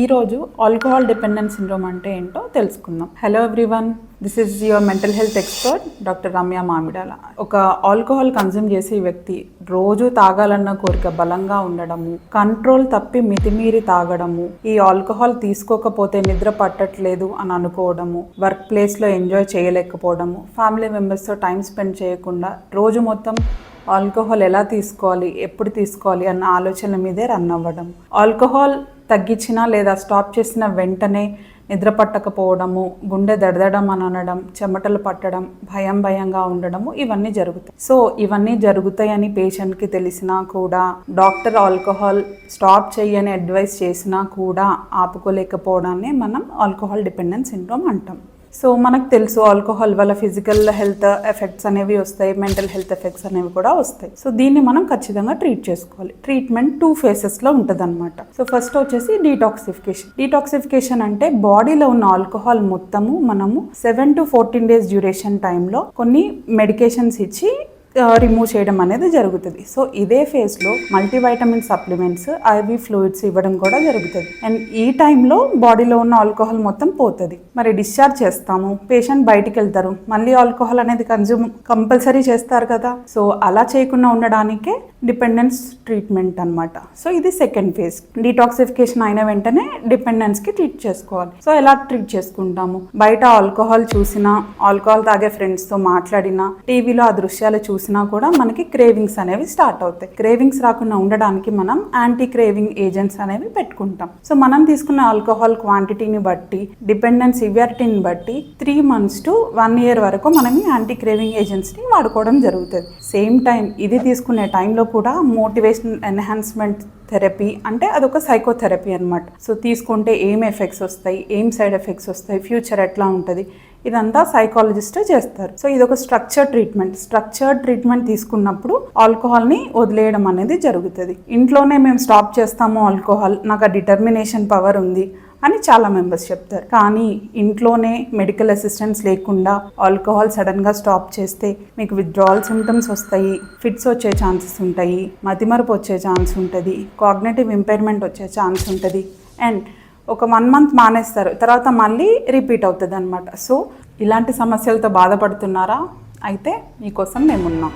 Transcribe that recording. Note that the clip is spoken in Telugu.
ఈరోజు ఆల్కహాల్ డిపెండెన్స్ సిండ్రోమ్ అంటే ఏంటో తెలుసుకుందాం. Hello everyone, this is your mental health expert doctor Ramya Mamidala. ఒక ఆల్కహాల్ కన్జ్యూమ్ చేసే వ్యక్తి రోజు తాగాలన్న కోరిక బలంగా ఉండడము, కంట్రోల్ తప్పి మితిమీరి తాగడము, ఈ ఆల్కహాల్ తీసుకోకపోతే నిద్ర పట్టట్లేదు అని అనుకోవడము, వర్క్ ప్లేస్లో ఎంజాయ్ చేయలేకపోవడము, ఫ్యామిలీ మెంబర్స్తో టైం స్పెండ్ చేయకుండా రోజు మొత్తం ఆల్కహాల్ ఎలా తీసుకోవాలి, ఎప్పుడు తీసుకోవాలి అన్న ఆలోచన మీదే రన్ అవ్వడం, ఆల్కహాల్ తగ్గించినా లేదా స్టాప్ చేసిన వెంటనే నిద్ర పట్టకపోవడము, గుండె దడదడం అని అనడం, చెమటలు పట్టడం, భయంగా ఉండడము, ఇవన్నీ జరుగుతాయి. సో ఇవన్నీ జరుగుతాయని పేషెంట్కి తెలిసినా కూడా, డాక్టర్ ఆల్కహాల్ స్టాప్ చేయని అడ్వైస్ చేసినా కూడా ఆపుకోలేకపోవడాన్ని మనం ఆల్కహాల్ డిపెండెన్స్ సిండ్రోమ్ అంటాం. సో మనకు తెలుసు ఆల్కహాల్ వల్ల ఫిజికల్ హెల్త్ ఎఫెక్ట్స్ అనేవి వస్తాయి, మెంటల్ హెల్త్ ఎఫెక్ట్స్ అనేవి కూడా వస్తాయి. సో దీన్ని మనం ఖచ్చితంగా ట్రీట్ చేసుకోవాలి. ట్రీట్మెంట్ 2 phases-లో ఉంటుంది అనమాట. సో ఫస్ట్ వచ్చేసి డీటాక్సిఫికేషన్ అంటే బాడీలో ఉన్న ఆల్కహాల్ మొత్తము మనము 7 to 14 days డ్యూరేషన్ టైంలో కొన్ని మెడికేషన్స్ ఇచ్చి రిమూవ్ చేయడం అనేది జరుగుతుంది. సో ఇదే ఫేజ్లో మల్టీవైటమిన్ సప్లిమెంట్స్, ఐవి ఫ్లూయిడ్స్ ఇవ్వడం కూడా జరుగుతుంది. అండ్ ఈ టైంలో బాడీలో ఉన్న ఆల్కహాల్ మొత్తం పోతుంది. మరి డిశ్చార్జ్ చేస్తాము, పేషెంట్ బయటికి వెళ్తారు, మళ్ళీ ఆల్కహాల్ అనేది కన్జ్యూమ్ కంపల్సరీ చేస్తారు కదా. సో అలా చేయకుండా ఉండడానికే డిపెండెన్స్ ట్రీట్మెంట్ అనమాట. సో ఇది సెకండ్ ఫేజ్. డీటాక్సిఫికేషన్ అయిన వెంటనే డిపెండెన్స్కి ట్రీట్ చేసుకోవాలి. సో ఎలా ట్రీట్ చేసుకుంటాము? బయట ఆల్కహాల్ చూసినా, ఆల్కహాల్ తాగే ఫ్రెండ్స్తో మాట్లాడినా, టీవీలో ఆ దృశ్యాలు చూసినా కూడా మనకి క్రేవింగ్స్ అనేవి స్టార్ట్ అవుతాయి. క్రేవింగ్స్ రాకుండా ఉండడానికి మనం యాంటీ క్రేవింగ్ ఏజెంట్స్ అనేవి పెట్టుకుంటాం. సో మనం తీసుకున్న ఆల్కహాల్ క్వాంటిటీని బట్టి, డిపెండెన్స్ సివియారిటీని బట్టి 3 months to 1 year వరకు మనం యాంటీ క్రేవింగ్ ఏజెంట్స్ని వాడుకోవడం జరుగుతుంది. సేమ్ టైం ఇది తీసుకునే టైంలో కూడా మోటివేషన్ ఎన్హాన్స్మెంట్ థెరపీ అంటే అదొక సైకోథెరపీ అనమాట. సో తీసుకుంటే ఏం ఎఫెక్ట్స్ వస్తాయి, ఏం సైడ్ ఎఫెక్ట్స్ వస్తాయి, ఫ్యూచర్ ఎట్లా ఉంటుంది, ఇదంతా సైకాలజిస్టే చేస్తారు. సో ఇది ఒక స్ట్రక్చర్డ్ ట్రీట్మెంట్ తీసుకున్నప్పుడు ఆల్కహాల్ని వదిలేయడం అనేది జరుగుతుంది. ఇంట్లోనే మేము స్టాప్ చేస్తాము ఆల్కహాల్, నాకు ఆ డిటర్మినేషన్ పవర్ ఉంది అని చాలా మెంబర్స్ చెప్తారు. కానీ ఇంట్లోనే మెడికల్ అసిస్టెన్స్ లేకుండా ఆల్కహాల్ సడన్గా స్టాప్ చేస్తే మీకు విత్డ్రావల్ సిమ్టమ్స్ వస్తాయి, ఫిట్స్ వచ్చే ఛాన్సెస్ ఉంటాయి, మతిమరుపు వచ్చే ఛాన్స్ ఉంటుంది, కాగ్నిటివ్ ఇంపైర్మెంట్ వచ్చే ఛాన్స్ ఉంటుంది. అండ్ ఒక 1 month మానేస్తారు, తర్వాత మళ్ళీ రిపీట్ అవుతుంది అనమాట. సో ఇలాంటి సమస్యలతో బాధపడుతున్నారా? అయితే మీకోసం మేమున్నాం.